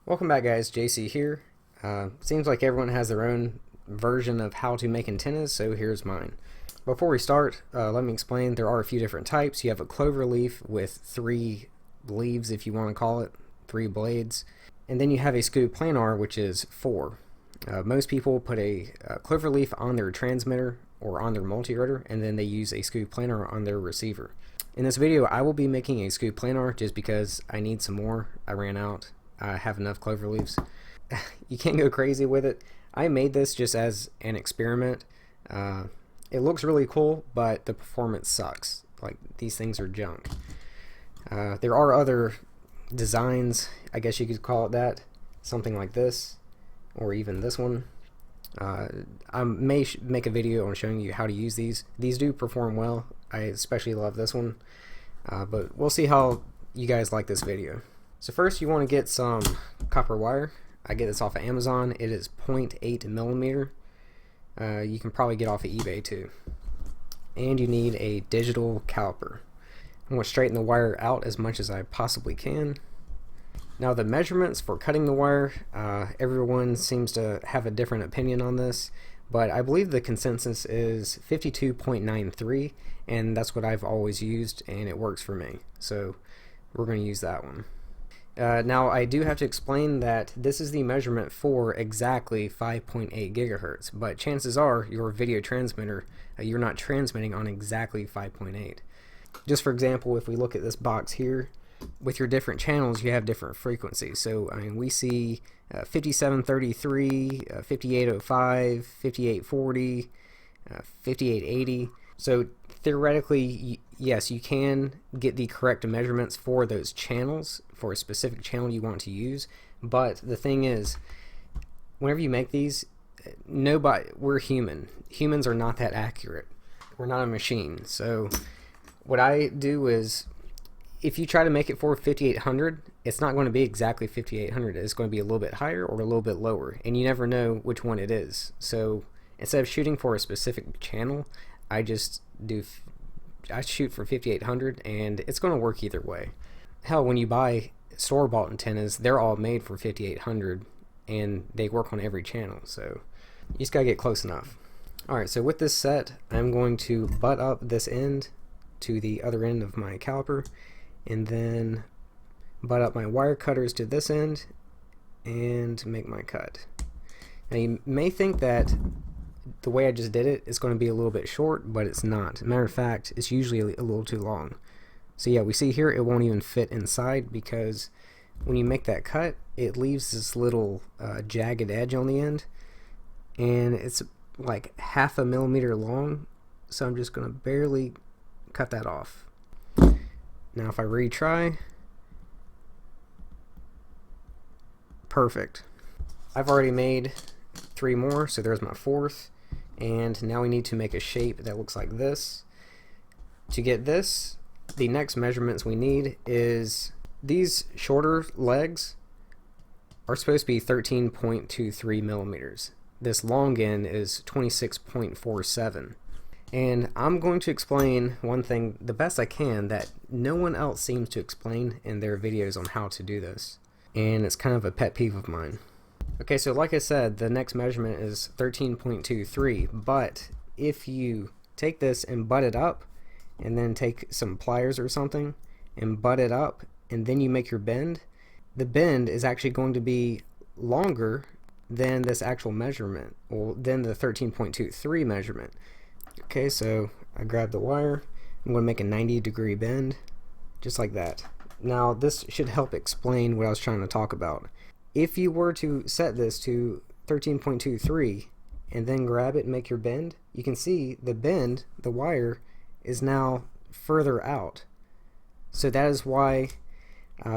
Welcome back, guys. JC here. Seems like everyone has their own version of how to make antennas, so here's mine. Before we start, let me explain. There are a few different types. You have a clover leaf with 3 leaves, if you want to call it, 3 blades. And then you have a Skew Planar, which is 4. Most people put a clover leaf on their transmitter or on their multi-rotor, and then they use a Skew Planar on their receiver. In this video, I will be making a Skew Planar just because I need some more. I ran out. I have enough clover leaves. You can't go crazy with it. I made this just as an experiment. It looks really cool, but the performance sucks. Like, these things are junk. There are other designs, I guess you could call it that. Something like this, or even this one. I may make a video on showing you how to use these. These do perform well. I especially love this one. But we'll see how you guys like this video. So first you want to get some copper wire. I get this off of Amazon. It is 0.8 millimeter. You can probably get off of eBay too. And you need a digital caliper. I'm going to straighten the wire out as much as I possibly can. Now the measurements for cutting the wire, everyone seems to have a different opinion on this, but I believe the consensus is 52.93, and that's what I've always used, and it works for me. So we're going to use that one. Now I do have to explain that this is the measurement for exactly 5.8 gigahertz, but chances are your video transmitter, you're not transmitting on exactly 5.8. Just for example, if we look at this box here, with your different channels you have different frequencies. So I mean, we see 5733, 5805, 5840, 5880. So theoretically, yes, you can get the correct measurements for those channels, for a specific channel you want to use. But the thing is, whenever you make these, we're human. Humans are not that accurate. We're not a machine. So what I do is, if you try to make it for 5800, it's not going to be exactly 5800. It's going to be a little bit higher or a little bit lower, and you never know which one it is. So instead of shooting for a specific channel, I shoot for 5800, and it's going to work either way. Hell, when you buy store-bought antennas, they're all made for 5800, and they work on every channel. So you just gotta get close enough. Alright, so with this set, I'm going to butt up this end to the other end of my caliper, and then butt up my wire cutters to this end and make my cut. Now you may think that the way I just did it is going to be a little bit short, but it's not. Matter of fact, it's usually a little too long. So yeah, we see here it won't even fit inside, because when you make that cut, it leaves this little jagged edge on the end, and it's like 0.5 millimeter long. So I'm just going to barely cut that off. Now if I retry, perfect. I've already made 3 more, so there's my 4th, and now we need to make a shape that looks like this. To get this, the next measurements we need is these shorter legs are supposed to be 13.23 millimeters. This long end is 26.47. And I'm going to explain one thing the best I can that no one else seems to explain in their videos on how to do this. And it's kind of a pet peeve of mine. Okay, so like I said, the next measurement is 13.23, but if you take this and butt it up, and then take some pliers or something and butt it up, and then you make your bend, the bend is actually going to be longer than this actual measurement, or than the 13.23 measurement. Okay, so I grab the wire. I'm going to make a 90-degree bend, just like that. Now this should help explain what I was trying to talk about. If you were to set this to 13.23 and then grab it and make your bend, you can see the bend, the wire, is now further out. So that is why,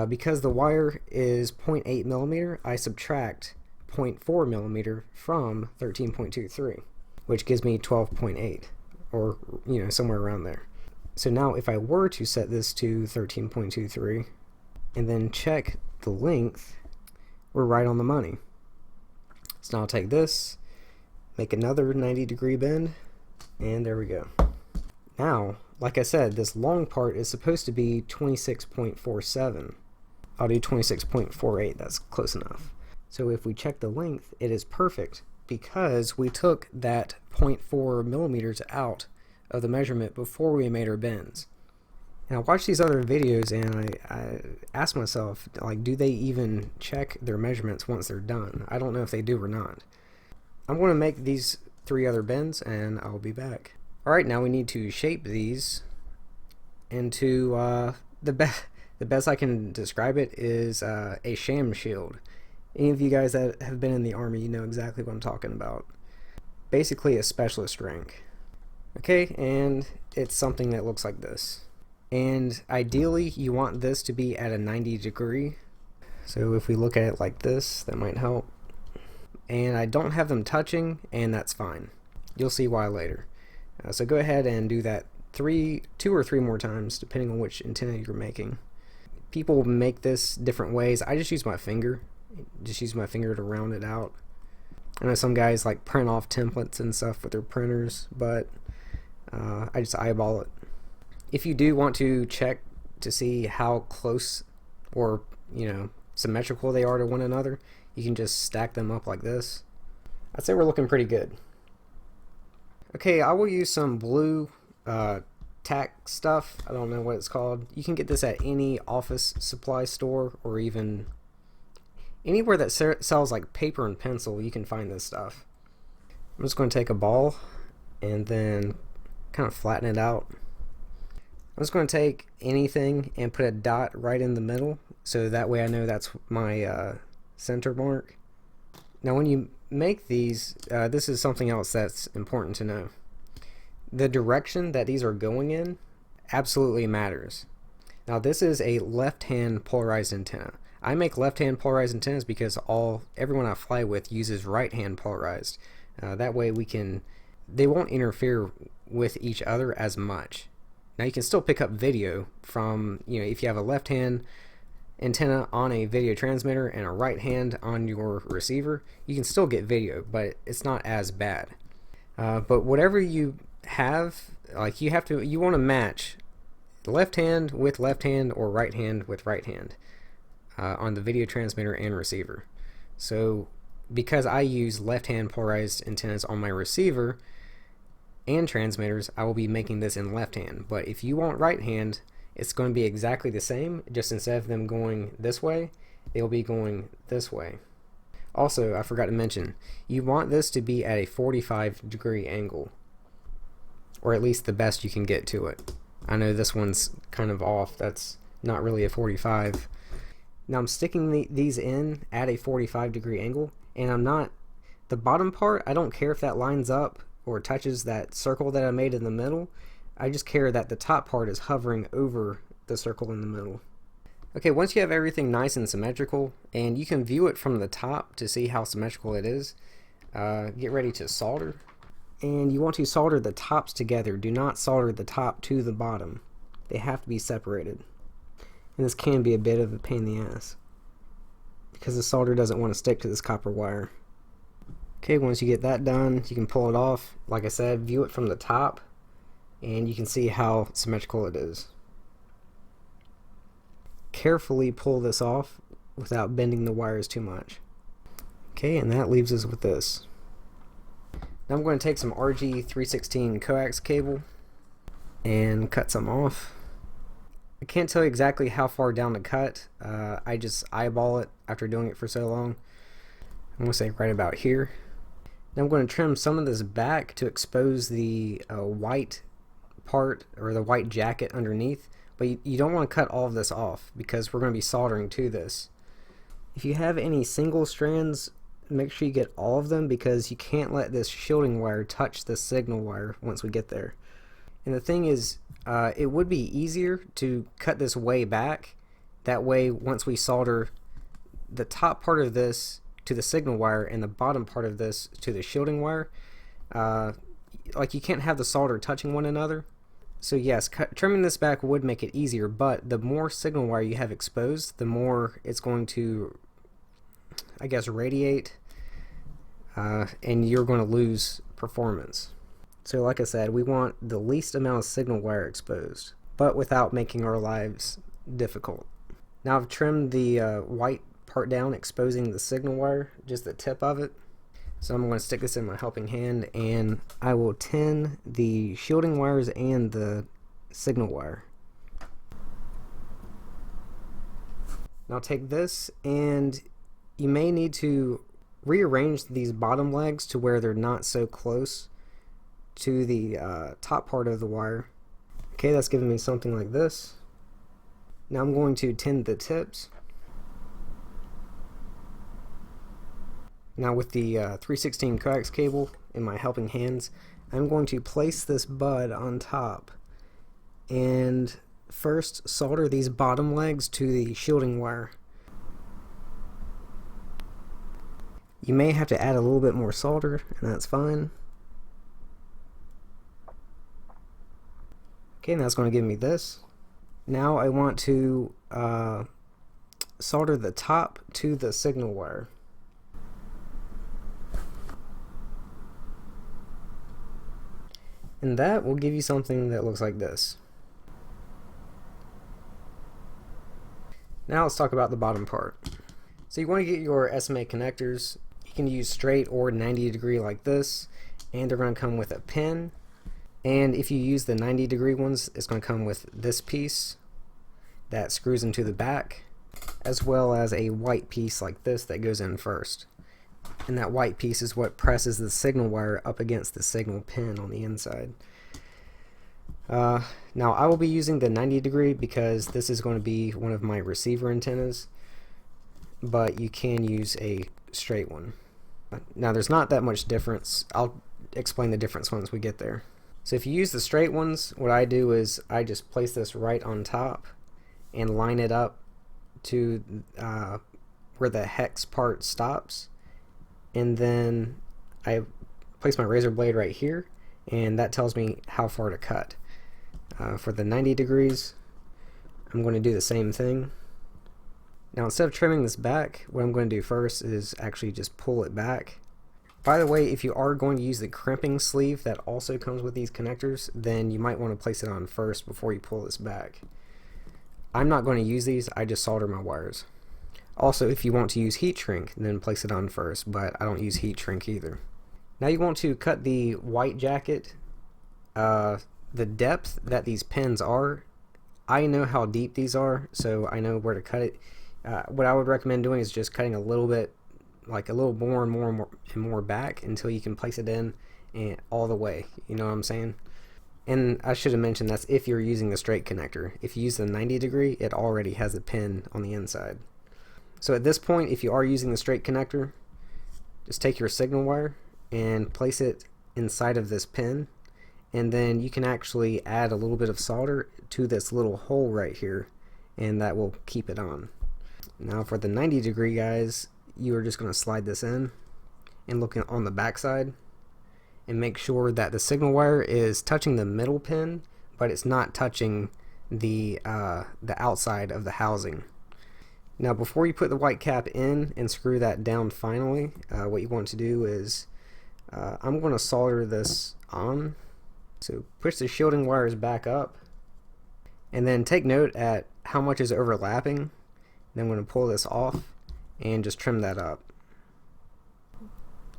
because the wire is 0.8 millimeter, I subtract 0.4 millimeter from 13.23, which gives me 12.8, or somewhere around there. So now if I were to set this to 13.23 and then check the length, we're right on the money. So now I'll take this, make another 90-degree bend, and there we go. Now, like I said, this long part is supposed to be 26.47. I'll do 26.48, that's close enough. So if we check the length, it is perfect because we took that 0.4 millimeters out of the measurement before we made our bends. And I watch these other videos and I ask myself, like, do they even check their measurements once they're done? I don't know if they do or not. I'm going to make these 3 other bends and I'll be back. Alright, now we need to shape these into the best I can describe it is a sham shield. Any of you guys that have been in the army, you know exactly what I'm talking about. Basically a specialist rank. Okay, and it's something that looks like this. And ideally you want this to be at a 90 degree. So if we look at it like this, that might help. And I don't have them touching, and that's fine. You'll see why later. So go ahead and do that 2 or 3 more times, depending on which antenna you're making. People make this different ways. I just use my finger. Just use my finger to round it out. I know some guys like print off templates and stuff with their printers, but I just eyeball it. If you do want to check to see how close or, you know, symmetrical they are to one another, you can just stack them up like this. I'd say we're looking pretty good. Okay, I will use some blue tack stuff. I don't know what it's called. You can get this at any office supply store or even anywhere that sells like paper and pencil. You can find this stuff. I'm just going to take a ball and then kind of flatten it out. I'm just going to take anything and put a dot right in the middle, so that way I know that's my center mark. Now when you make these, this is something else that's important to know. The direction that these are going in absolutely matters. Now this is a left-hand polarized antenna. I make left-hand polarized antennas because everyone I fly with uses right-hand polarized. That way they won't interfere with each other as much. Now you can still pick up video from, you know, if you have a left-hand antenna on a video transmitter and a right hand on your receiver, you can still get video, but it's not as bad. But whatever you have, like you want to match left hand with left hand or right hand with right hand on the video transmitter and receiver. So because I use left-hand polarized antennas on my receiver and transmitters, I will be making this in left hand. But if you want right hand, it's going to be exactly the same, just instead of them going this way, they'll be going this way. Also, I forgot to mention, you want this to be at a 45-degree angle, or at least the best you can get to it. I know this one's kind of off, that's not really a 45. Now I'm sticking these in at a 45-degree angle, and the bottom part, I don't care if that lines up or touches that circle that I made in the middle. I just care that the top part is hovering over the circle in the middle. Okay, once you have everything nice and symmetrical, and you can view it from the top to see how symmetrical it is, get ready to solder. And you want to solder the tops together. Do not solder the top to the bottom. They have to be separated. And this can be a bit of a pain in the ass, because the solder doesn't want to stick to this copper wire. Okay, once you get that done, you can pull it off. Like I said, view it from the top, and you can see how symmetrical it is. Carefully pull this off without bending the wires too much. Okay, and that leaves us with this. Now I'm going to take some RG316 coax cable and cut some off. I can't tell you exactly how far down to cut. I just eyeball it after doing it for so long. I'm going to say right about here. Now I'm going to trim some of this back to expose the white part, or the white jacket underneath, but you don't want to cut all of this off because we're going to be soldering to this. If you have any single strands, make sure you get all of them, because you can't let this shielding wire touch the signal wire once we get there. And the thing is, it would be easier to cut this way back. That way, once we solder the top part of this to the signal wire and the bottom part of this to the shielding wire, like you can't have the solder touching one another. So yes, trimming this back would make it easier, but the more signal wire you have exposed, the more it's going to, I guess, radiate, and you're going to lose performance. So like I said, we want the least amount of signal wire exposed, but without making our lives difficult. Now I've trimmed the white part down, exposing the signal wire, just the tip of it. So I'm going to stick this in my helping hand, and I will tin the shielding wires and the signal wire. Now take this, and you may need to rearrange these bottom legs to where they're not so close to the top part of the wire. Okay, that's giving me something like this. Now I'm going to tin the tips. Now with the 316 coax cable in my helping hands, I'm going to place this bud on top and first solder these bottom legs to the shielding wire. You may have to add a little bit more solder, and that's fine. Okay, and that's going to give me this. Now I want to solder the top to the signal wire. And that will give you something that looks like this. Now let's talk about the bottom part. So you want to get your SMA connectors. You can use straight or 90-degree like this, and they're going to come with a pin. And if you use the 90-degree ones, it's going to come with this piece that screws into the back, as well as a white piece like this that goes in first. And that white piece is what presses the signal wire up against the signal pin on the inside. Now I will be using the 90-degree because this is going to be one of my receiver antennas, but you can use a straight one. Now there's not that much difference. I'll explain the difference once we get there. So if you use the straight ones, what I do is I just place this right on top and line it up to where the hex part stops, and then I place my razor blade right here, and that tells me how far to cut. For the 90 degrees, I'm going to do the same thing. Now instead of trimming this back, what I'm going to do first is actually just pull it back. By the way, if you are going to use the crimping sleeve that also comes with these connectors, then you might want to place it on first before you pull this back. I'm not going to use these, I just solder my wires. Also, if you want to use heat shrink, then place it on first, but I don't use heat shrink either. Now you want to cut the white jacket. The depth that these pins are, I know how deep these are, so I know where to cut it. What I would recommend doing is just cutting a little bit, like a little more and more back until you can place it in and all the way. You know what I'm saying? And I should have mentioned that's if you're using the straight connector. If you use the 90-degree, it already has a pin on the inside. So at this point, if you are using the straight connector, just take your signal wire and place it inside of this pin, and then you can actually add a little bit of solder to this little hole right here, and that will keep it on. Now for the 90-degree guys, you are just going to slide this in and look on the back side and make sure that the signal wire is touching the middle pin, but it's not touching the outside of the housing. Now before you put the white cap in and screw that down finally, what you want to do is I'm going to solder this on. So push the shielding wires back up, and then take note at how much is overlapping. Then I'm going to pull this off and just trim that up.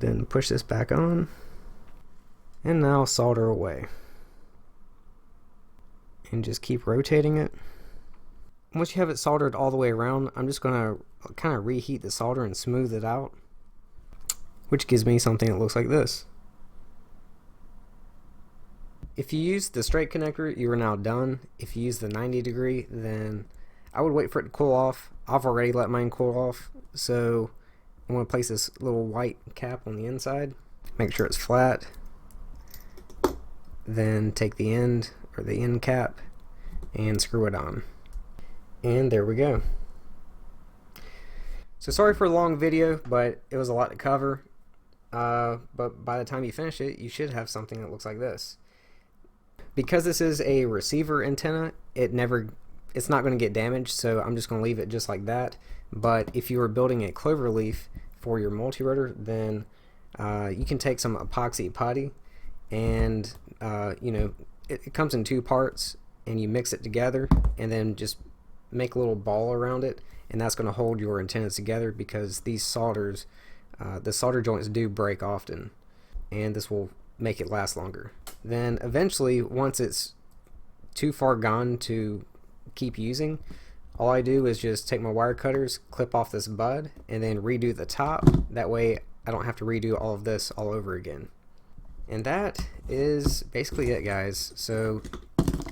Then push this back on, and now solder away. And just keep rotating it. Once you have it soldered all the way around, I'm just going to kind of reheat the solder and smooth it out, which gives me something that looks like this. If you use the straight connector, you are now done. If you use the 90-degree, then I would wait for it to cool off. I've already let mine cool off, so I'm going to place this little white cap on the inside. Make sure it's flat. Then take the end, or the end cap, and screw it on. And there we go. So sorry for a long video, but it was a lot to cover. But by the time you finish it, you should have something that looks like this. Because this is a receiver antenna, it's not going to get damaged, so I'm just going to leave it just like that. But if you are building a cloverleaf for your multi-rotor, then you can take some epoxy putty, and you know, it comes in two parts, and you mix it together, and then just make a little ball around it, and that's going to hold your antennas together, because these solders, the solder joints do break often, and this will make it last longer. Then eventually, once it's too far gone to keep using, all I do is just take my wire cutters, clip off this bud, and then redo the top. That way I don't have to redo all of this all over again. And that is basically it, guys. So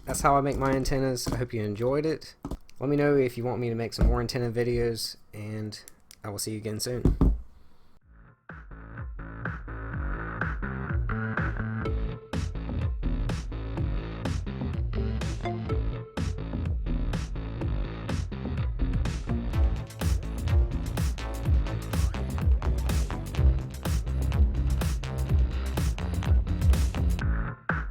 that's how I make my antennas. I hope you enjoyed it. Let me know if you want me to make some more antenna videos, and I will see you again soon.